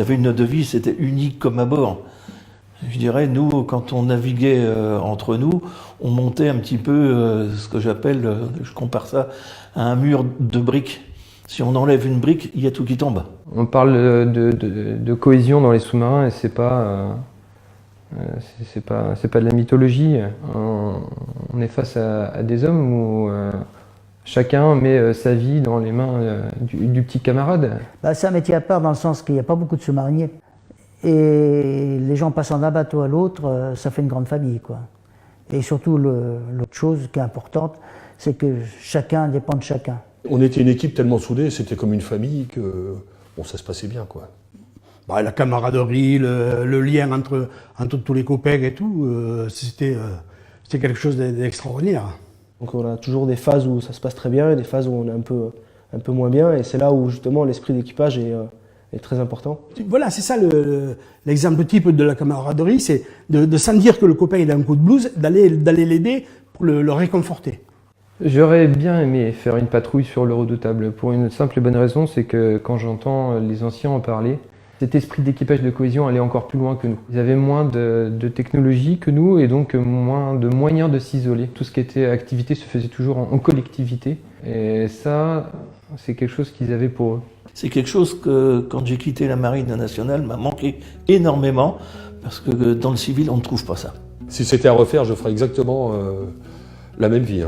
avait une devise, c'était unique comme à bord. Je dirais, nous, quand on naviguait entre nous, on montait un petit peu ce que j'appelle, je compare ça à un mur de briques. Si on enlève une brique, il y a tout qui tombe. On parle de cohésion dans les sous-marins et c'est pas de la mythologie. On est face à des hommes où chacun met sa vie dans les mains du petit camarade. C'est un métier à part dans le sens qu'il n'y a pas beaucoup de sous-mariniers. Et les gens passant d'un bateau à l'autre, ça fait une grande famille, quoi. Et surtout, l'autre chose qui est importante, c'est que chacun dépend de chacun. On était une équipe tellement soudée, c'était comme une famille que ça se passait bien, quoi. La camaraderie, le lien entre tous les copains et tout, c'était quelque chose d'extraordinaire. Donc on a toujours des phases où ça se passe très bien et des phases où on est un peu moins bien. Et c'est là où justement l'esprit d'équipage est très important. Voilà, c'est ça l'exemple type de la camaraderie, c'est de sentir que le copain est dans un coup de blues, d'aller l'aider pour le réconforter. J'aurais bien aimé faire une patrouille sur le Redoutable pour une simple et bonne raison, c'est que quand j'entends les anciens en parler, cet esprit d'équipage de cohésion allait encore plus loin que nous. Ils avaient moins de technologie que nous et donc moins de moyens de s'isoler. Tout ce qui était activité se faisait toujours en collectivité et ça, c'est quelque chose qu'ils avaient pour eux. C'est quelque chose que, quand j'ai quitté la Marine nationale, m'a manqué énormément parce que dans le civil, on ne trouve pas ça. Si c'était à refaire, je ferais exactement la même vie,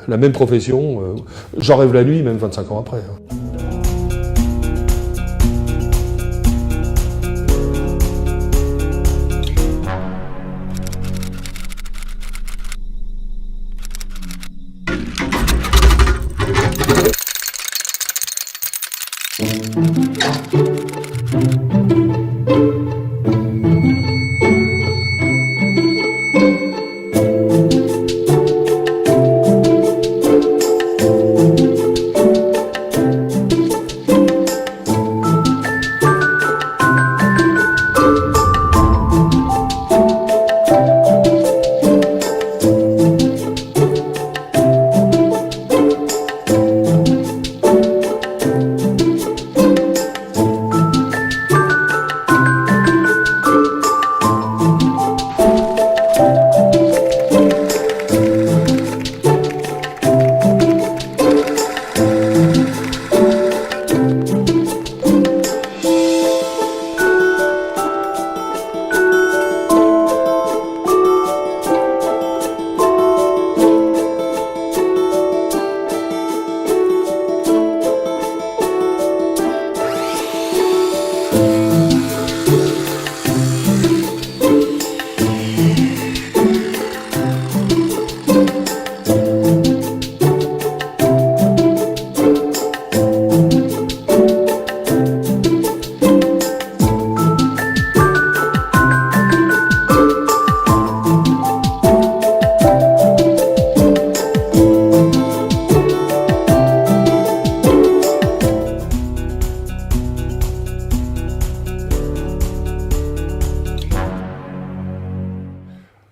la même profession. J'en rêve la nuit, même 25 ans après.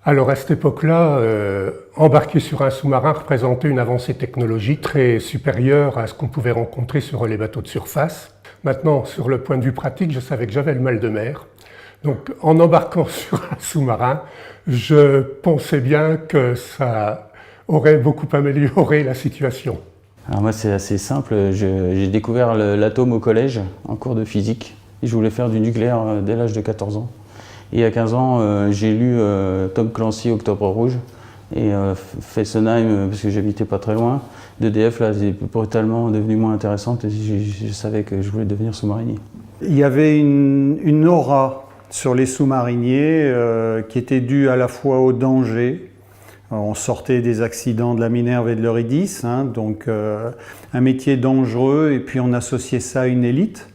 Alors à cette époque-là, embarquer sur un sous-marin représentait une avancée technologique très supérieure à ce qu'on pouvait rencontrer sur les bateaux de surface. Maintenant, sur le point de vue pratique, je savais que j'avais le mal de mer. Donc en embarquant sur un sous-marin, je pensais bien que ça aurait beaucoup amélioré la situation. Alors moi c'est assez simple, j'ai découvert l'atome au collège en cours de physique. Et je voulais faire du nucléaire dès l'âge de 14 ans. Et à 15 ans, j'ai lu Tom Clancy, Octobre Rouge, et Fessenheim, parce que j'habitais pas très loin. D'EDF, là, c'est brutalement devenu moins intéressante, et je savais que je voulais devenir sous-marinier. Il y avait une aura sur les sous-mariniers qui était due à la fois au danger. On sortait des accidents de la Minerve et de l'Eurydice, donc un métier dangereux, et puis on associait ça à une élite.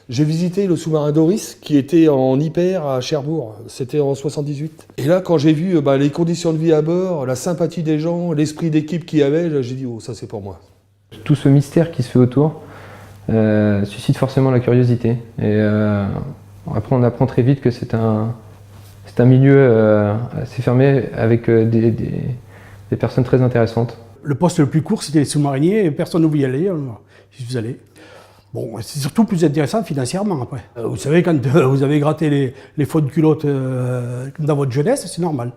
J'ai visité le sous-marin Doris qui était en hyper à Cherbourg, c'était en 78. Et là, quand j'ai vu les conditions de vie à bord, la sympathie des gens, l'esprit d'équipe qu'il y avait, j'ai dit « oh, ça c'est pour moi ». Tout ce mystère qui se fait autour suscite forcément la curiosité. Et après, on apprend très vite que c'est un milieu assez fermé avec des personnes très intéressantes. Le poste le plus court, c'était les sous-mariniers, et personne ne voulait y aller, alors j'y suis allé. Bon, c'est surtout plus intéressant financièrement après. Vous savez, quand vous avez gratté les fonds de culotte dans votre jeunesse, c'est normal.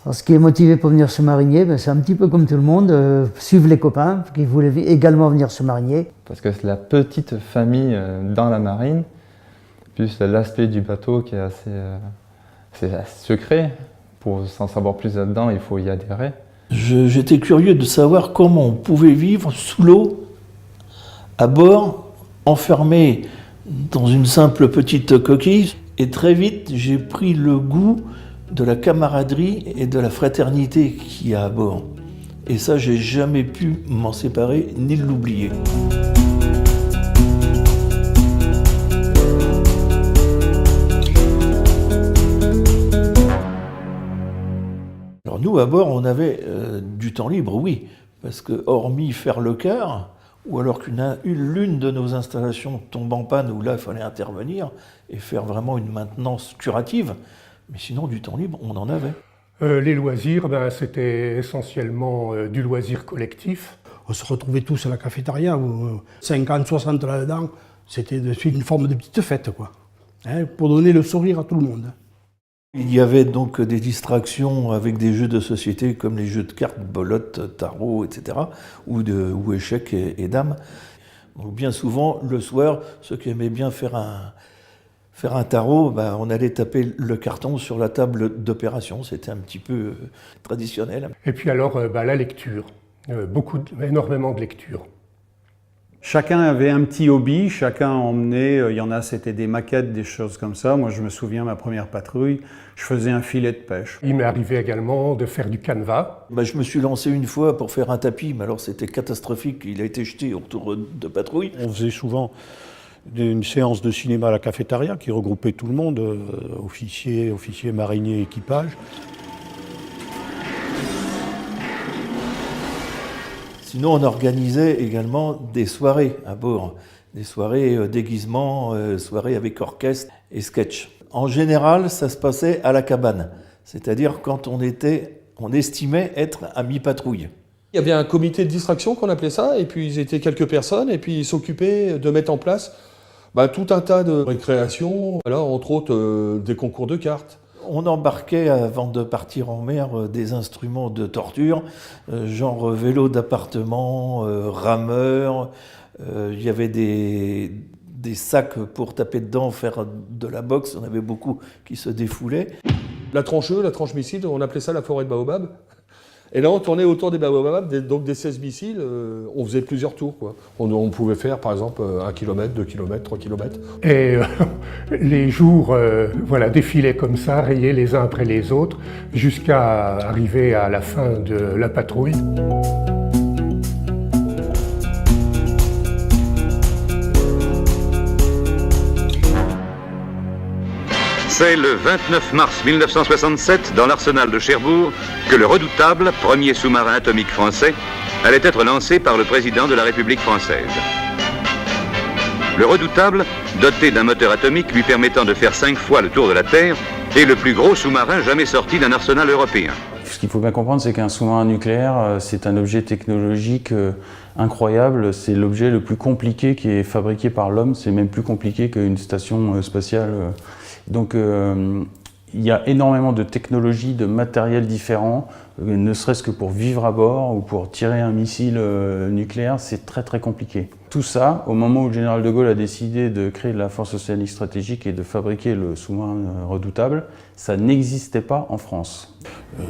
Alors, ce qui est motivé pour venir sous-marinier, ben, c'est un petit peu comme tout le monde, suivre les copains qui voulaient également venir sous-marinier. Parce que c'est la petite famille dans la marine, plus l'aspect du bateau qui est assez secret. Pour s'en savoir plus là-dedans, il faut y adhérer. J'étais curieux de savoir comment on pouvait vivre sous l'eau, à bord, enfermé dans une simple petite coquille. Et très vite, j'ai pris le goût de la camaraderie et de la fraternité qu'il y a à bord. Et ça, j'ai jamais pu m'en séparer ni l'oublier. Alors nous, à bord, on avait du temps libre, oui, parce que hormis faire le quart, ou alors l'une de nos installations tombe en panne, où là, il fallait intervenir et faire vraiment une maintenance curative, mais sinon, du temps libre, on en avait. Les loisirs, c'était essentiellement du loisir collectif. On se retrouvait tous à la cafétéria, 50, 60 là-dedans, c'était de suite une forme de petite fête, quoi, hein, pour donner le sourire à tout le monde. Il y avait donc des distractions avec des jeux de société comme les jeux de cartes, belote, tarot, etc., ou échecs et dames. Donc bien souvent, le soir, ceux qui aimaient bien faire un tarot, on allait taper le carton sur la table d'opération. C'était un petit peu traditionnel. Et puis alors, la lecture. Énormément de lecture. Chacun avait un petit hobby, chacun emmenait, il y en a c'était des maquettes, des choses comme ça. Moi je me souviens, ma première patrouille, je faisais un filet de pêche. Il m'est arrivé également de faire du canevas. Je me suis lancé une fois pour faire un tapis, mais alors c'était catastrophique, il a été jeté au retour de patrouille. On faisait souvent une séance de cinéma à la cafétéria qui regroupait tout le monde, officiers, mariniers, équipage. Sinon, on organisait également des soirées à bord, des soirées déguisement, soirées avec orchestre et sketch. En général, ça se passait à la cabane, c'est-à-dire quand on estimait être à mi-patrouille. Il y avait un comité de distraction qu'on appelait ça, et puis ils étaient quelques personnes, et puis ils s'occupaient de mettre en place tout un tas de récréations, alors entre autres des concours de cartes. On embarquait, avant de partir en mer, des instruments de torture, genre vélo d'appartement, rameur. Il y avait des sacs pour taper dedans, faire de la boxe. On avait beaucoup qui se défoulaient. La tranche missile, on appelait ça la forêt de baobab. Et là, on tournait autour des baobabs, donc des 16 missiles, on faisait plusieurs tours, quoi. On pouvait faire, par exemple, 1 km, 2 km, 3 km. Et les jours défilaient comme ça, rayaient les uns après les autres, jusqu'à arriver à la fin de la patrouille. C'est le 29 mars 1967, dans l'arsenal de Cherbourg, que le redoutable, premier sous-marin atomique français, allait être lancé par le président de la République française. Le redoutable, doté d'un moteur atomique lui permettant de faire 5 fois le tour de la Terre, est le plus gros sous-marin jamais sorti d'un arsenal européen. Ce qu'il faut bien comprendre, c'est qu'un sous-marin nucléaire, c'est un objet technologique incroyable. C'est l'objet le plus compliqué qui est fabriqué par l'homme. C'est même plus compliqué qu'une station spatiale. Donc il y a énormément de technologies, de matériel différents, ne serait-ce que pour vivre à bord ou pour tirer un missile nucléaire, c'est très très compliqué. Tout ça, au moment où le général de Gaulle a décidé de créer la force océanique stratégique et de fabriquer le sous-marin redoutable, ça n'existait pas en France.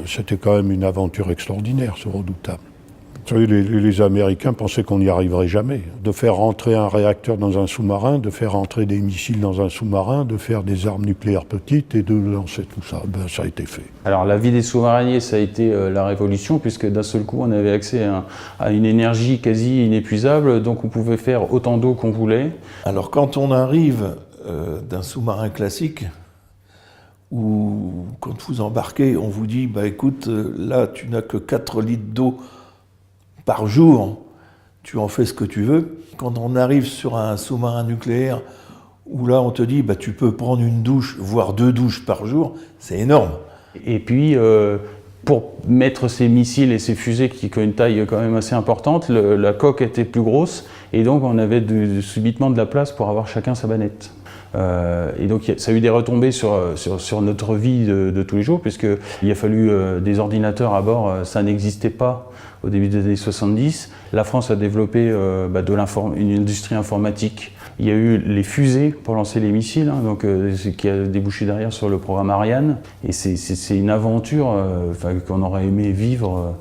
C'était quand même une aventure extraordinaire, ce redoutable. Vous savez, les Américains pensaient qu'on n'y arriverait jamais. De faire rentrer un réacteur dans un sous-marin, de faire rentrer des missiles dans un sous-marin, de faire des armes nucléaires petites et de lancer tout ça, ça a été fait. Alors la vie des sous-mariniers, ça a été la révolution, puisque d'un seul coup, on avait accès à une énergie quasi inépuisable, donc on pouvait faire autant d'eau qu'on voulait. Alors quand on arrive d'un sous-marin classique, où quand vous embarquez, on vous dit, écoute, là tu n'as que 4 litres d'eau par jour, tu en fais ce que tu veux. Quand on arrive sur un sous-marin nucléaire, où là on te dit tu peux prendre une douche, voire 2 douches par jour, c'est énorme. Et puis Pour mettre ces missiles et ces fusées qui ont une taille quand même assez importante, la coque était plus grosse et donc on avait subitement de la place pour avoir chacun sa banette. Et donc ça a eu des retombées sur notre vie de tous les jours, puisqu'il a fallu des ordinateurs à bord, ça n'existait pas au début des années 70. La France a développé une industrie informatique. Il y a eu les fusées pour lancer les missiles, ce qui a débouché derrière sur le programme Ariane. Et c'est une aventure qu'on aurait aimé vivre,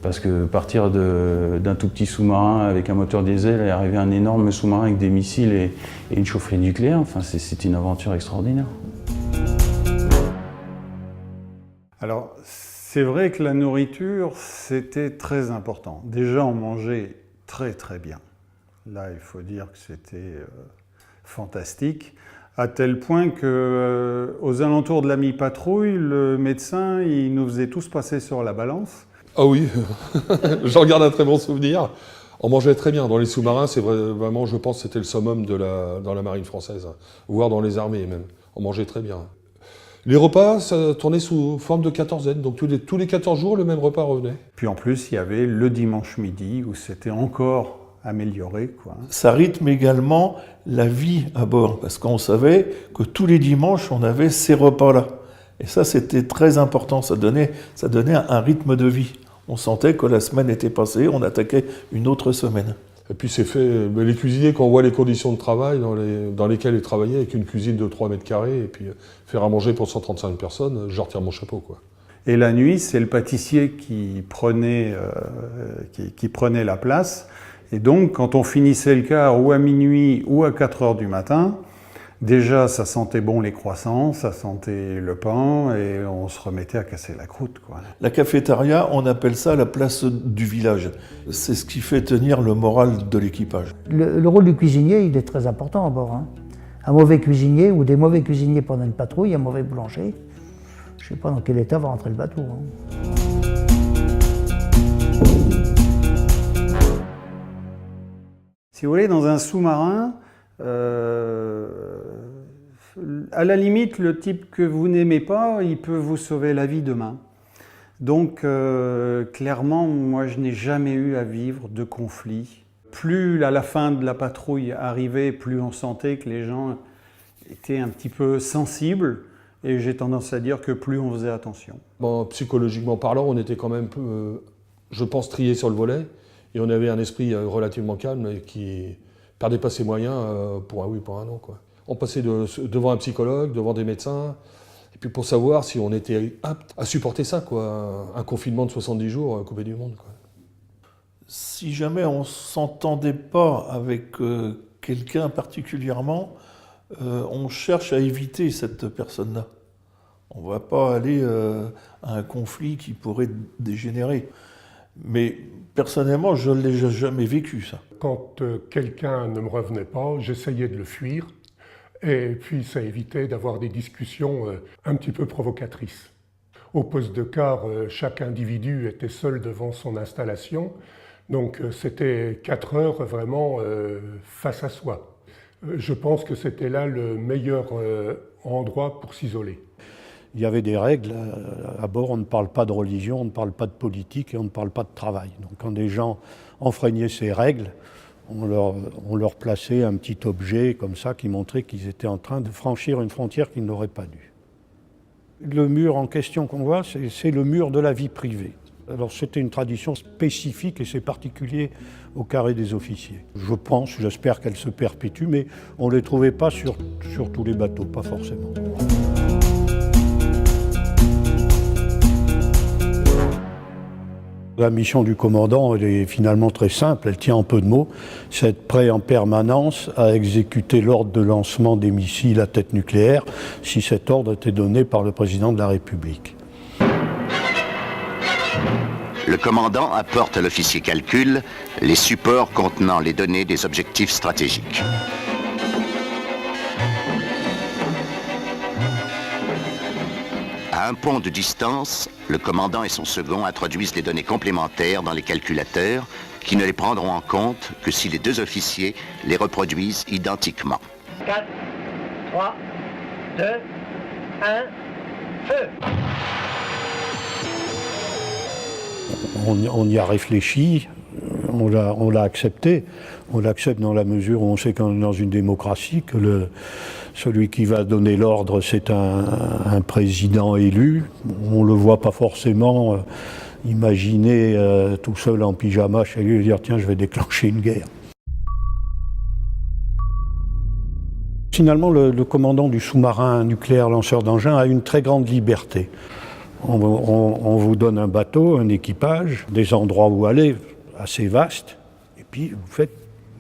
parce que partir d'un tout petit sous-marin avec un moteur diesel et arriver à un énorme sous-marin avec des missiles et une chaufferie nucléaire, c'est une aventure extraordinaire. Alors, c'est vrai que la nourriture, c'était très important. Déjà, on mangeait très très bien. Là, il faut dire que c'était fantastique, à tel point que aux alentours de la mi-patrouille, le médecin, il nous faisait tous passer sur la balance. Ah oui, j'en garde un très bon souvenir. On mangeait très bien dans les sous-marins, c'est vraiment, je pense, c'était le summum dans la marine française, voire dans les armées même. On mangeait très bien. Les repas, ça tournait sous forme de quatorzaine, donc tous les 14 jours, le même repas revenait. Puis en plus, il y avait le dimanche midi, où c'était encore amélioré, quoi. Ça rythme également la vie à bord, parce qu'on savait que tous les dimanches, on avait ces repas-là. Et ça, c'était très important, ça donnait un rythme de vie. On sentait que la semaine était passée, on attaquait une autre semaine. Et puis c'est fait, les cuisiniers, quand on voit les conditions de travail dans lesquelles ils travaillaient, avec une cuisine de 3 mètres carrés, et puis faire à manger pour 135 personnes, je retire mon chapeau, quoi. Et la nuit, c'est le pâtissier qui prenait la place. Et donc, quand on finissait le quart ou à minuit ou à 4 heures du matin, déjà, ça sentait bon les croissants, ça sentait le pain, et on se remettait à casser la croûte, quoi. La cafétéria, on appelle ça la place du village. C'est ce qui fait tenir le moral de l'équipage. Le rôle du cuisinier, il est très important à bord. Un mauvais cuisinier ou des mauvais cuisiniers pendant une patrouille, un mauvais boulanger, je ne sais pas dans quel état va rentrer le bateau. Si vous voulez, dans un sous-marin, à la limite, le type que vous n'aimez pas, il peut vous sauver la vie demain. Donc, clairement, moi, je n'ai jamais eu à vivre de conflit. Plus à la fin de la patrouille arrivait, plus on sentait que les gens étaient un petit peu sensibles. Et j'ai tendance à dire que plus on faisait attention. Bon, psychologiquement parlant, on était quand même, je pense, triés sur le volet. Et on avait un esprit relativement calme et qui perdait pas ses moyens pour un oui, pour un non, quoi. On passait devant un psychologue, devant des médecins, et puis pour savoir si on était apte à supporter ça, quoi. Un confinement de 70 jours coupé du monde, quoi. Si jamais on ne s'entendait pas avec quelqu'un particulièrement, on cherche à éviter cette personne-là. On ne va pas aller à un conflit qui pourrait dégénérer. Mais personnellement, je ne l'ai jamais vécu, ça. Quand quelqu'un ne me revenait pas, j'essayais de le fuir. Et puis ça évitait d'avoir des discussions un petit peu provocatrices. Au poste de quart, chaque individu était seul devant son installation. Donc c'était 4 heures vraiment face à soi. Je pense que c'était là le meilleur endroit pour s'isoler. Il y avait des règles. À bord, on ne parle pas de religion, on ne parle pas de politique et on ne parle pas de travail. Donc quand des gens enfreignaient ces règles, on leur plaçait un petit objet comme ça qui montrait qu'ils étaient en train de franchir une frontière qu'ils n'auraient pas dû. Le mur en question qu'on voit, c'est le mur de la vie privée. Alors c'était une tradition spécifique et c'est particulier au carré des officiers. Je pense, j'espère qu'elle se perpétue, mais on ne les trouvait pas sur tous les bateaux, pas forcément. La mission du commandant, elle est finalement très simple, elle tient en peu de mots. C'est être prêt en permanence à exécuter l'ordre de lancement des missiles à tête nucléaire si cet ordre était donné par le président de la République. Le commandant apporte à l'officier calcul les supports contenant les données des objectifs stratégiques. À un pont de distance, le commandant et son second introduisent les données complémentaires dans les calculateurs qui ne les prendront en compte que si les deux officiers les reproduisent identiquement. 4, 3, 2, 1, feu! On y a réfléchi, on l'a accepté. On l'accepte dans la mesure où on sait qu'on est dans une démocratie, que celui qui va donner l'ordre, c'est un président élu. On ne le voit pas forcément imaginer tout seul en pyjama chez lui et dire « tiens, je vais déclencher une guerre ». Finalement, le commandant du sous-marin nucléaire lanceur d'engins a une très grande liberté. On vous donne un bateau, un équipage, des endroits où aller assez vastes, et puis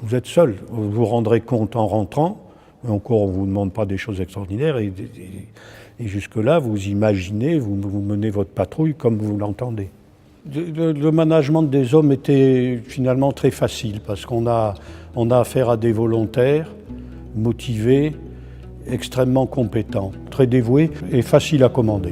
vous êtes seul. Vous vous rendrez compte en rentrant, et encore on ne vous demande pas des choses extraordinaires, et jusque-là vous imaginez, vous menez votre patrouille comme vous l'entendez. Le management des hommes était finalement très facile, parce qu'on a affaire à des volontaires, motivés, extrêmement compétents, très dévoués et faciles à commander.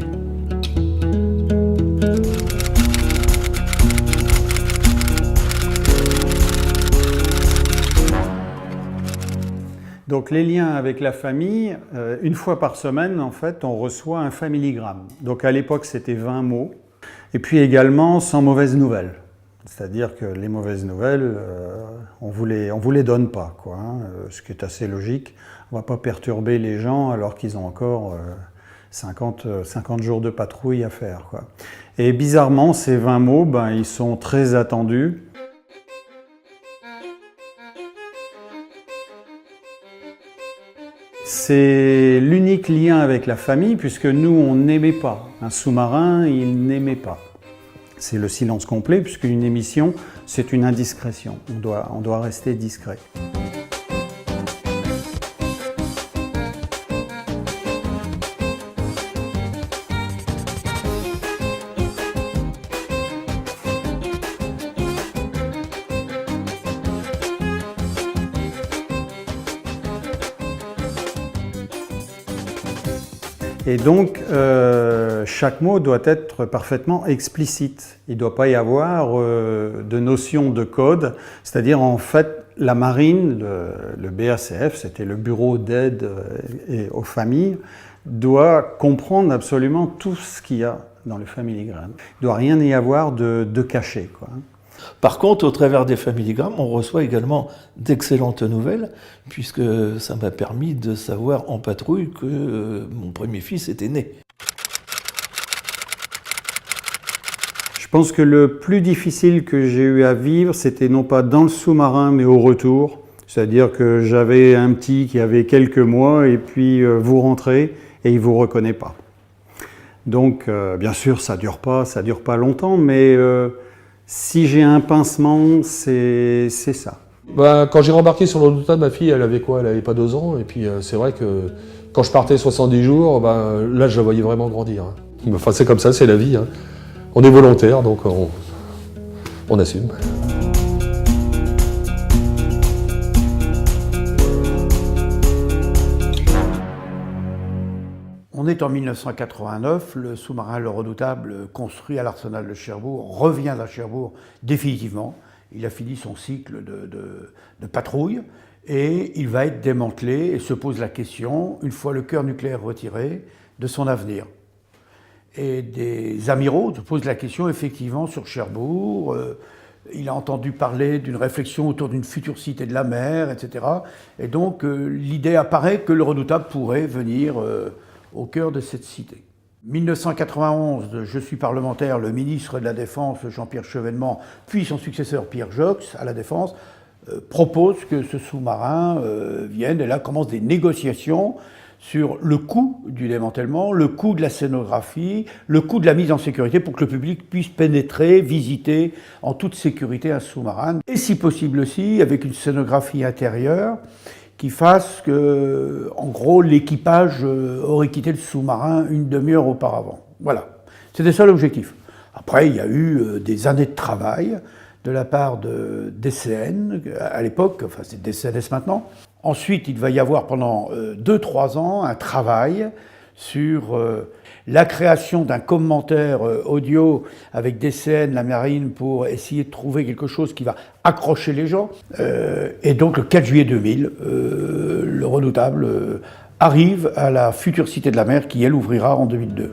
Donc les liens avec la famille, une fois par semaine, en fait, on reçoit un familigramme. Donc à l'époque, c'était 20 mots. Et puis également, sans mauvaises nouvelles. C'est-à-dire que les mauvaises nouvelles, on vous les donne pas, quoi, hein, ce qui est assez logique. On ne va pas perturber les gens alors qu'ils ont encore 50 jours de patrouille à faire, quoi. Et bizarrement, ces 20 mots, ils sont très attendus. C'est l'unique lien avec la famille, puisque nous, on n'aimait pas. Un sous-marin, il n'aimait pas. C'est le silence complet, puisqu'une émission, c'est une indiscrétion. On doit rester discret. Et donc, chaque mot doit être parfaitement explicite. Il ne doit pas y avoir de notion de code. C'est-à-dire, en fait, la marine, le BACF, c'était le bureau d'aide aux familles, doit comprendre absolument tout ce qu'il y a dans le familigramme. Il ne doit rien y avoir de caché, quoi. Par contre, au travers des familigrammes, on reçoit également d'excellentes nouvelles, puisque ça m'a permis de savoir en patrouille que mon premier fils était né. Je pense que le plus difficile que j'ai eu à vivre, c'était non pas dans le sous-marin, mais au retour. C'est-à-dire que j'avais un petit qui avait quelques mois, et puis vous rentrez, et il ne vous reconnaît pas. Donc, bien sûr, ça dure pas longtemps, mais... si j'ai un pincement, c'est ça. Quand j'ai rembarqué sur le Redoutable, ma fille, elle avait quoi? Elle avait pas 2 ans. Et puis c'est vrai que quand je partais 70 jours, là je la voyais vraiment grandir. Enfin c'est comme ça, c'est la vie. Hein. On est volontaire, donc on assume. On est en 1989, le sous-marin Le Redoutable, construit à l'arsenal de Cherbourg, revient à Cherbourg définitivement. Il a fini son cycle de patrouille et il va être démantelé et se pose la question, une fois le cœur nucléaire retiré, de son avenir. Et des amiraux se posent la question effectivement sur Cherbourg. Il a entendu parler d'une réflexion autour d'une future cité de la mer, etc. Et donc l'idée apparaît que le Redoutable pourrait venir au cœur de cette cité. 1991, je suis parlementaire, le ministre de la Défense, Jean-Pierre Chevènement, puis son successeur Pierre Jox, à la Défense, propose que ce sous-marin vienne, et là commencent des négociations sur le coût du démantèlement, le coût de la scénographie, le coût de la mise en sécurité pour que le public puisse pénétrer, visiter en toute sécurité un sous-marin, et si possible aussi avec une scénographie intérieure qui fasse que, en gros, l'équipage aurait quitté le sous-marin une demi-heure auparavant. Voilà, c'était ça l'objectif. Après, il y a eu des années de travail de la part de DCN, à l'époque, enfin c'est DCNS maintenant. Ensuite, il va y avoir pendant 2-3 ans un travail sur la création d'un commentaire audio avec DCN, la marine, pour essayer de trouver quelque chose qui va accrocher les gens. Et donc le 4 juillet 2000, le Redoutable arrive à la future Cité de la Mer qui, elle, ouvrira en 2002.